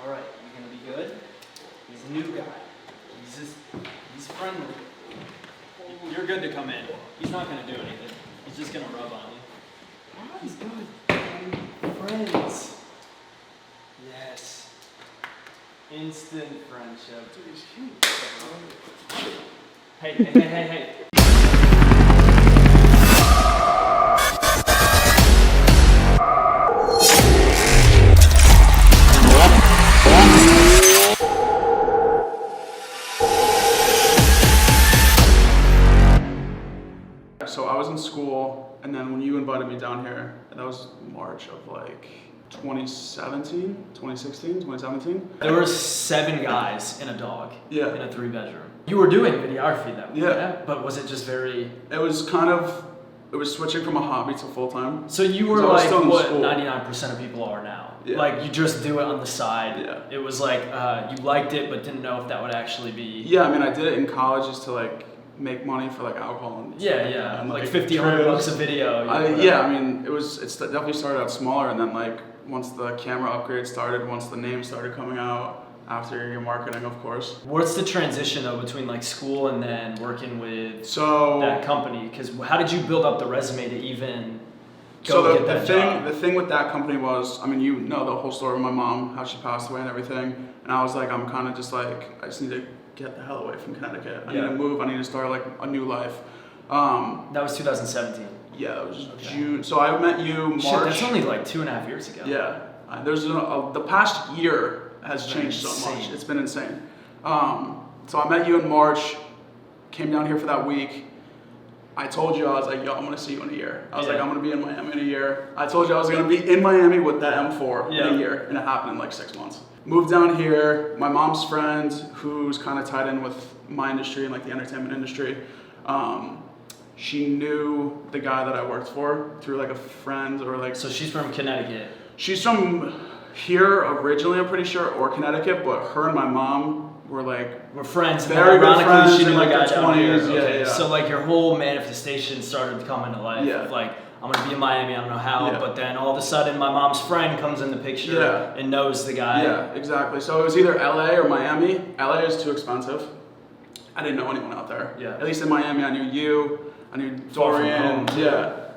All right, you're gonna be good. He's a new guy. He's friendly. You're good to come in. He's not gonna do anything. He's just gonna rub on you. Oh, he's good. Friends. Yes. Instant friendship. Dude, he's cute. Hey. So I was in school, and then when you invited me down here, that was March of like 2017, 2016, 2017. There were 7 guys and a dog in Yeah. a 3-bedroom. You were doing videography then, Yeah. But was it just very... It was switching from a hobby to full-time. So you were I was like still in what school. 99% of people are now. Yeah. Like you just do it on the side. Yeah. It was like you liked it but didn't know if that would actually be... Yeah, I mean, I did it in college just to like make money for like alcohol and stuff Yeah. and, like $50-$100 a video. Yeah, I mean, it definitely started out smaller, and then like once the camera upgrade started, once the name started coming out, after your marketing, of course. What's the transition though between like school and then working with So that company? Because how did you build up the resume to even go so get that job? The thing with that company was, I mean, you know the whole story of my mom, how she passed away and everything, and I was like, I'm kind of just like, I just need to get the hell away from Connecticut. I need to move. I need to start like a new life. That was 2017. Yeah, that was June. So I met you March. Shit, that's only like 2.5 years ago. Yeah, the past year has changed so much. It's been insane. So I met you in March, came down here for that week. I told you, I was like, yo, I'm gonna see you in a year. I was like, I'm gonna be in Miami in a year. I told you I was gonna be in Miami with that M4 in a year, and it happened in like 6 months. Moved down here, my mom's friend, who's kind of tied in with my industry and like the entertainment industry, she knew the guy that I worked for through like a friend or like... So she's from Connecticut. She's from here originally, I'm pretty sure, or Connecticut, but her and my mom were like... We're friends. Very good friends she knew in like the guy their down 20s. here. Yeah. So like your whole manifestation started to come into life. Yeah. Of like, I'm gonna be in Miami, I don't know how, Yeah. but then all of a sudden my mom's friend comes in the picture and knows the guy. Yeah, exactly. So it was either LA or Miami. LA is too expensive. I didn't know anyone out there. Yeah. At least in Miami, I knew you, I knew Dorian. Yeah.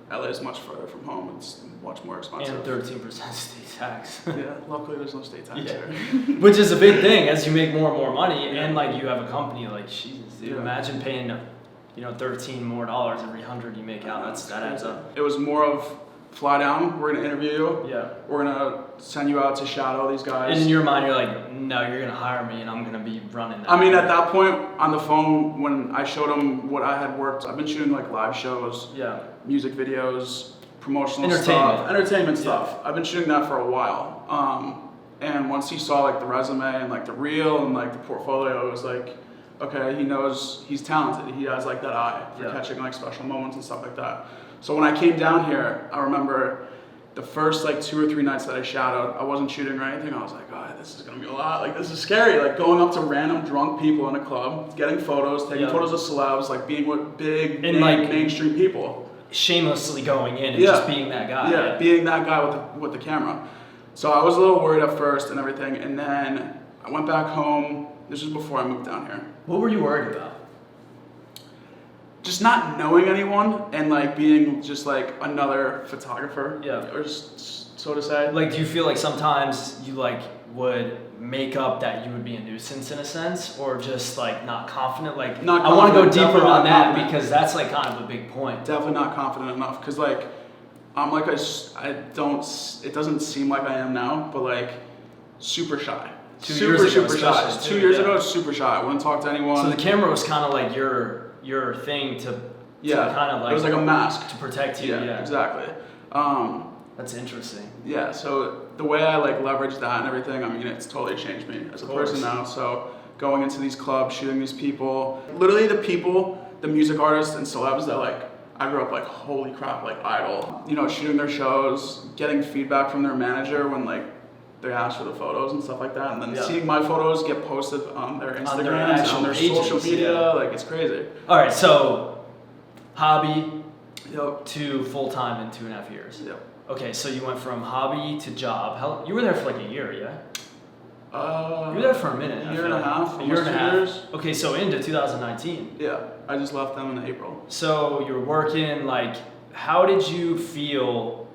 LA is much further from home. It's much more expensive. And 13% state tax. Yeah, luckily there's no state tax here. Which is a big thing as you make more and more money and like you have a company, like Jesus, dude, imagine paying $13 more every 100 you make out. That adds up. It was more of fly down, we're gonna interview you. Yeah. We're gonna send you out to shadow these guys. And in your mind, you're like, no, you're gonna hire me, and I'm gonna be running that. I mean, at that point on the phone, when I showed them what I had worked, I've been shooting like live shows, music videos, promotional stuff, entertainment stuff. I've been shooting that for a while. And once he saw like the resume and like the reel and like the portfolio, it was like, okay, he knows he's talented. He has like that eye for catching like special moments and stuff like that. So when I came down here, I remember the first like 2 or 3 nights that I shadowed, I wasn't shooting or anything. I was like, oh, this is gonna be a lot. Like, this is scary. Like going up to random drunk people in a club, getting photos, taking photos of celebs, like being with big mainstream people. Shamelessly going in and just being that guy. Yeah, being that guy with the camera. So I was a little worried at first and everything, and then I went back home. This was before I moved down here. What were you worried about? Just not knowing anyone and like being just like another photographer, or just so to say. Like, do you feel like sometimes you like would make up that you would be a nuisance in a sense, or just like not confident? Like, I want to go deeper on that because that's like kind of a big point. Definitely not confident enough because like I'm like it doesn't seem like I am now, but like super shy. Super shy. 2 years ago, super shy. I wouldn't talk to anyone. So the camera was kind of like your thing to kind of like... It was like a mask. To protect you, Yeah, exactly. That's interesting. Yeah, so the way I like leverage that and everything, I mean, it's totally changed me as a person now. So going into these clubs, shooting these people, literally the music artists and celebs that like, I grew up like, holy crap, like idol. You know, shooting their shows, getting feedback from their manager when like, they ask for the photos and stuff like that, and then seeing my photos get posted on their Instagram, on their social media, like it's crazy. All right, so hobby to full time in 2.5 years. Yep. Okay, so you went from hobby to job. You were there for like a year, yeah? You were there for a minute. A year and a half. A year and a half. 2 years. Okay, so into 2019. Yeah, I just left them in April. So you're working, like, how did you feel?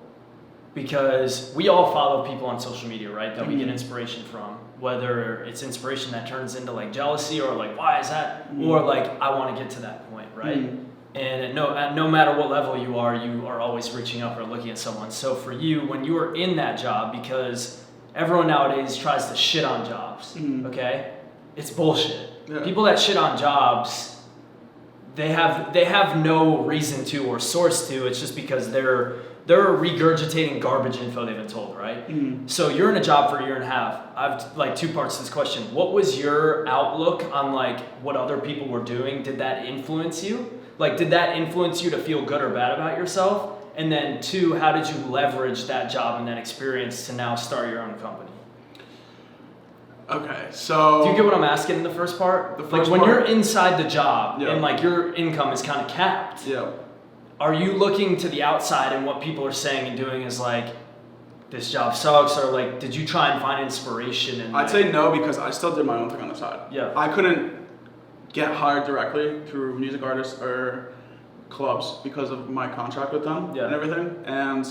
Because we all follow people on social media, right? That we get inspiration from. Whether it's inspiration that turns into like jealousy or like, why is that? Or like, I want to get to that point, right? And at no matter what level you are always reaching up or looking at someone. So for you, when you were in that job, because everyone nowadays tries to shit on jobs, okay? It's bullshit. Yeah. People that shit on jobs, they have no reason to or source to. It's just because they're regurgitating garbage info they've been told, right? So you're in a job for a year and a half. I've like two parts to this question. What was your outlook on like what other people were doing? Did that influence you? Like, did that influence you to feel good or bad about yourself? And then two, how did you leverage that job and that experience to now start your own company? Okay, so... Do you get what I'm asking in the first part? Like when you're inside the job and like your income is kind of capped. Yeah. Are you looking to the outside and what people are saying and doing is like, this job sucks, or like, did you try and find inspiration? And I'd say no, because I still did my own thing on the side. Yeah. I couldn't get hired directly through music artists or clubs because of my contract with them and everything. And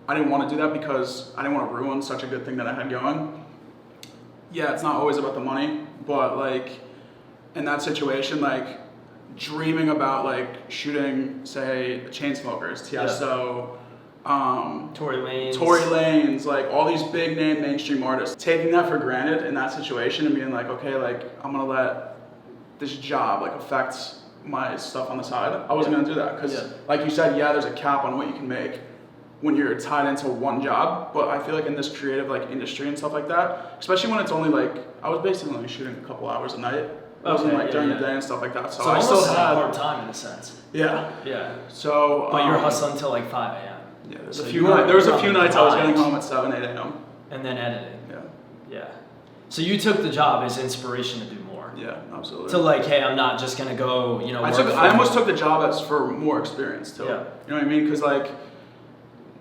I didn't want to do that because I didn't want to ruin such a good thing that I had going. Yeah, it's not always about the money, but like in that situation, like dreaming about like shooting, say, Chainsmokers, Tiesto, Tory Lanez, like all these big name mainstream artists, taking that for granted in that situation and being like, okay, like I'm gonna let this job like affect my stuff on the side. I wasn't gonna do that because, like you said, there's a cap on what you can make when you're tied into one job. But I feel like in this creative like industry and stuff like that, especially when it's only like I was basically only shooting a couple hours a night. It wasn't like during the day and stuff like that. So I still had part time in a sense. Yeah. Yeah. So. But you're hustling until like 5 a.m. Yeah. There was a few nights I was getting home at 7, 8 a.m. And then editing. Yeah. Yeah. So you took the job as inspiration to do more. Yeah, absolutely. So like, hey, I'm not just gonna go, you know. I almost took the job as for more experience too. Yeah. You know what I mean? Because like,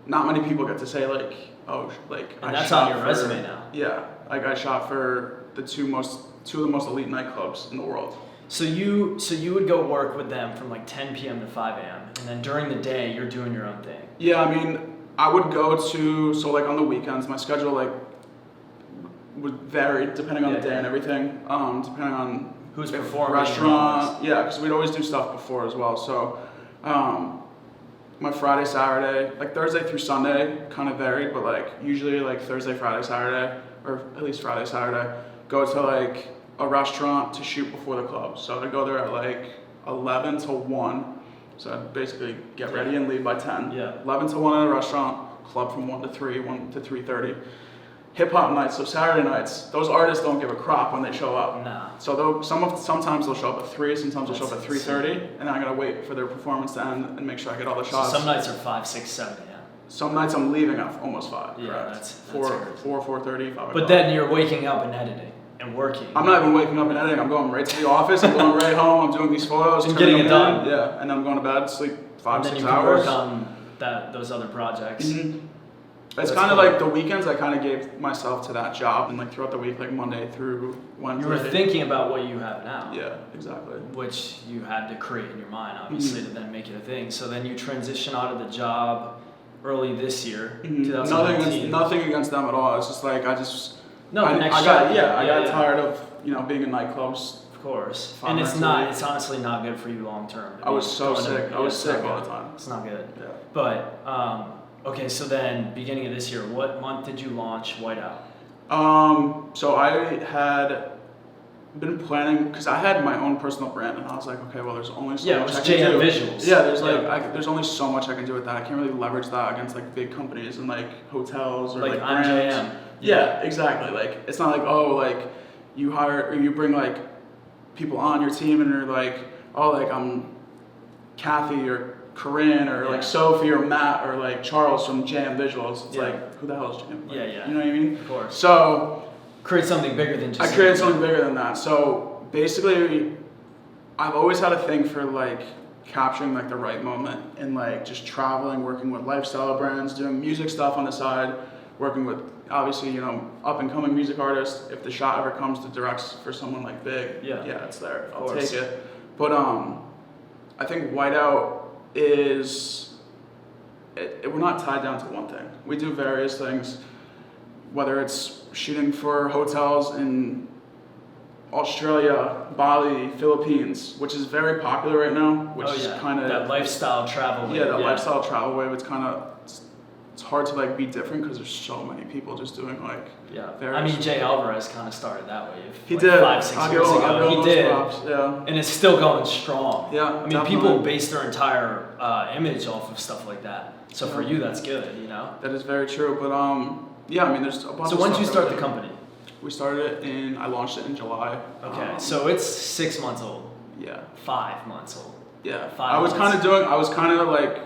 not many people get to say like, oh, like. And that's on your resume now. Yeah, like I shot for two of the most elite nightclubs in the world. So you would go work with them from like 10 p.m. to 5 a.m. and then during the day you're doing your own thing. Yeah, I mean, I would go to like on the weekends, my schedule like would vary depending on the day and everything, depending on who's performing, restaurant. Yeah, because we'd always do stuff before as well. So my Friday, Saturday, like Thursday through Sunday kind of varied, but like usually like Thursday, Friday, Saturday, or at least Friday, Saturday, go to like a restaurant to shoot before the club. So I'd go there at like 11 to 1. So I'd basically get ready and leave by 10. Yeah. 11 to 1 at a restaurant, club from 1 to 3, 1 to 3:30. Hip hop nights, so Saturday nights, those artists don't give a crap when they show up. Nah. So sometimes they'll show up at 3, sometimes they'll show up at 3:30, and I gotta wait for their performance to end and make sure I get all the shots. So some nights are 5, 6, 7 a.m. Some nights I'm leaving at almost 5. Yeah, correct. that's 4:30, 5 o'clock. But then you're waking up and editing and working. I'm not even waking up and editing. I'm going right to the office. I'm going right home. I'm doing these photos. And getting it done. Yeah, and I'm going to bed, sleep 5, 6 hours. And then you can work on those other projects. Mm-hmm. It's kind of like the weekends I kind of gave myself to that job, and like throughout the week, like Monday through Wednesday. You were thinking about what you have now. Yeah, exactly. Which you had to create in your mind, obviously, to then make it a thing. So then you transition out of the job early this year, 2019. Nothing against them at all. It's just like I got tired of being in nightclubs. Of course, and it's honestly not good for you long term. I was so sick. I was sick all the time. It's not good. Yeah. But okay, so then beginning of this year, what month did you launch Whiteout? So I had been planning because I had my own personal brand, and I was like, okay, well, there's only so much I can do. Visuals. Yeah, there's only so much I can do with that. I can't really leverage that against like big companies and like hotels or like brands. JM. Yeah, exactly. Like it's not like you hire or you bring like people on your team and they're like, oh, like I'm Kathy or Corinne or like Sophie or Matt or like Charles from JM Visuals. It's like, who the hell is JM? Like, you know what I mean? Of course. So create something bigger than just. I created something bigger than that. So basically, I've always had a thing for like capturing like the right moment and like just traveling, working with lifestyle brands, doing music stuff on the side, working with obviously, you know, up and coming music artist, if the shot ever comes to direct for someone like big, yeah, it's there. I'll take it. But I think whiteout is, we're not tied down to one thing. We do various things, whether it's shooting for hotels in Australia, Bali, Philippines, which is very popular right now, which is kind of that lifestyle travel wave. Yeah, that lifestyle travel wave. It's kind of, it's hard to like be different because there's so many people just doing like. Yeah, I mean Jay Alvarez kind of started that wave. He like did 5-6 years ago. He did, yeah. And it's still going strong. Yeah, I mean definitely. people base their entire image off of stuff like that. So for you, that's good, you know. That is very true, but yeah, I mean there's a bunch. So when did you start the company? We started it I launched it in July. Okay, so it's 6 months old. Yeah. 5 months old. Yeah. 5 I was months. I was kind of like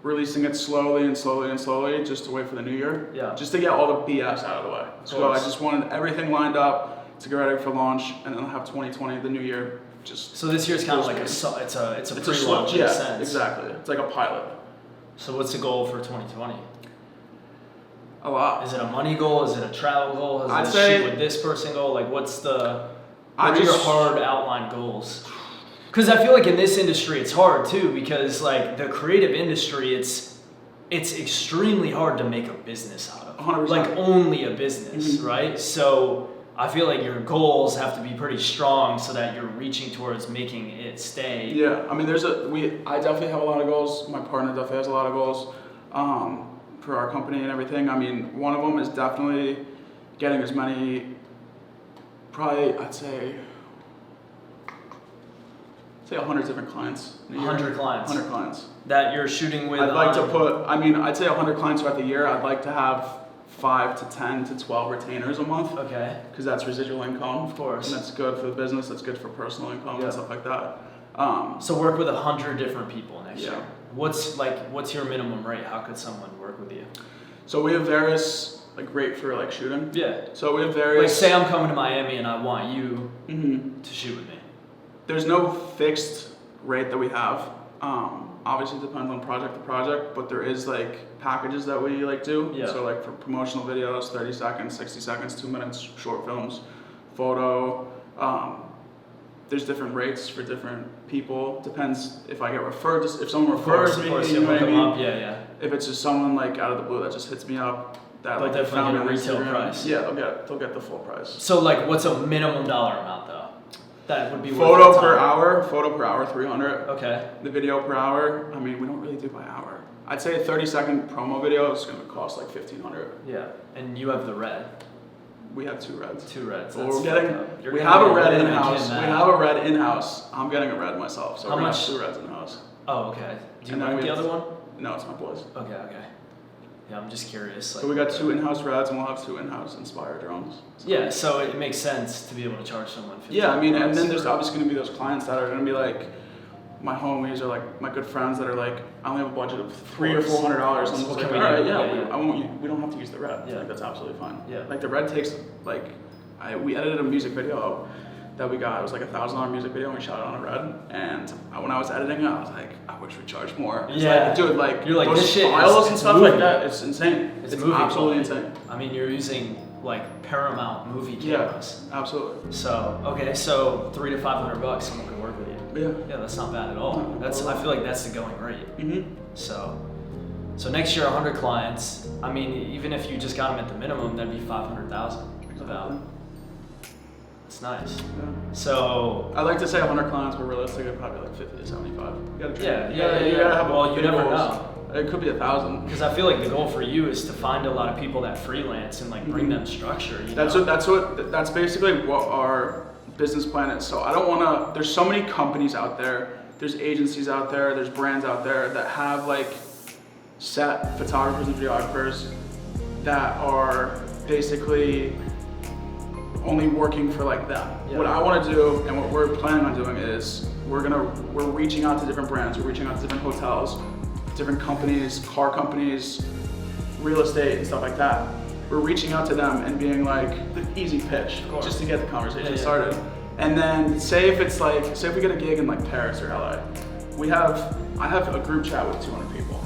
releasing it slowly and slowly and slowly just to wait for the new year. Yeah. Just to get all the BS out of the way. So I just wanted everything lined up to get ready for launch, and then have 2020, the new year, just. So this year's kind of like it's a pre-launch in a sense. Exactly. It's like a pilot. So what's the goal for 2020? A lot. Is it a money goal? Is it a travel goal? Is I'd it a say- shoot with this person goal? Like what are your hard outline goals? Because I feel like in this industry it's hard too, because like the creative industry, it's extremely hard to make a business out of. 100%. Like only a business, right? So I feel like your goals have to be pretty strong so that you're reaching towards making it stay. Yeah, I mean, I definitely have a lot of goals. My partner definitely has a lot of goals for our company and everything. I mean, one of them is definitely getting as many, probably, I'd say 100 different clients. 100 clients. 100 clients. That you're shooting with. I'd like to put, I'd say 100 clients throughout the year. I'd like to have 5 to 10 to 12 retainers a month. Okay. Because that's residual income. Of course. And that's good for the business. That's good for personal income and stuff like that. So work with 100 different people next year. Yeah. What's your minimum rate? How could someone work with you? So we have various rate for shooting. Yeah. So we have various. Like say I'm coming to Miami and I want you to shoot with me. There's no fixed rate that we have. Obviously it depends on project to project, but there is packages that we do. Yeah. So for promotional videos, 30 seconds, 60 seconds, 2 minutes, short films, photo. There's different rates for different people. Depends if I get referred to, if someone refers me, you know what I mean? Yeah. If it's just someone out of the blue that just hits me up, that They'll they found definitely me on get a retail Instagram. price. Yeah, they'll get the full price. So what's a minimum dollar amount though? That would be Photo per hour, 300. Okay. The video per hour, we don't really do by hour. I'd say a 30-second promo video is going to cost $1,500. Yeah, and you have the red. We have 2 reds. 2 reds. Well, That's we have a red in-house. We have a red in-house. I'm getting a red myself, so How we're going much? to have 2 reds in-house. Oh, okay. Do you And then want the other one? No, it's my boys. Okay. Yeah, I'm just curious. So we got 2 in-house reds, and we'll have 2 in-house Inspire drones. So. Yeah, so it makes sense to be able to charge someone $15. Yeah, and then there's obviously going to be those clients that are going to be my homies or my good friends that are I only have a budget of $300 or $400. I'm just What like, can we all right, do? I won't. We don't have to use the red. Yeah. That's absolutely fine. Yeah. The red takes we edited a music video that we got. It was a $1,000 music video, and we shot it on a red. And when I was editing it, I was like, I wish we charged more. It's dude, you're those this shit files and it's stuff movie. like that. It's insane. It's absolutely insane. You're using Paramount movie cameras. Yeah, absolutely. So so $300 to $500, someone could work with you. Yeah. Yeah, that's not bad at all. I feel like that's the going rate. Mm-hmm. So next year 100 clients. Even if you just got them at the minimum, that'd be 500,000 about. It's nice. Yeah. So I like to say 100 clients, but realistically probably 50 to 75. You gotta you gotta have well, you big never goals. know. It could be 1,000. Because I feel like the goal for you is to find a lot of people that freelance and bring them structure. That's basically what our business plan is. So I don't want to. There's so many companies out there. There's agencies out there. There's brands out there that have set photographers and videographers that are basically only working for them. Yeah. What I want to do and what we're planning on doing is we're reaching out to different brands. We're reaching out to different hotels, different companies, car companies, real estate and stuff like that. We're reaching out to them and being the easy pitch just to get the conversation started. And then say if we get a gig in Paris or LA, I have a group chat with 200 people,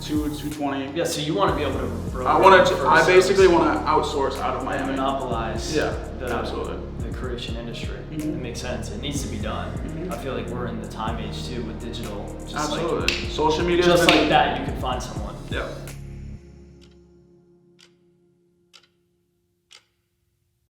220. Yeah, so you want to be able to. I basically want to outsource out of Miami. Monopolize. Absolutely. The creation industry. It makes sense. It needs to be done. I feel like we're in the time age too with digital. Just Absolutely. Social media. Just like that, you can find someone. Yeah.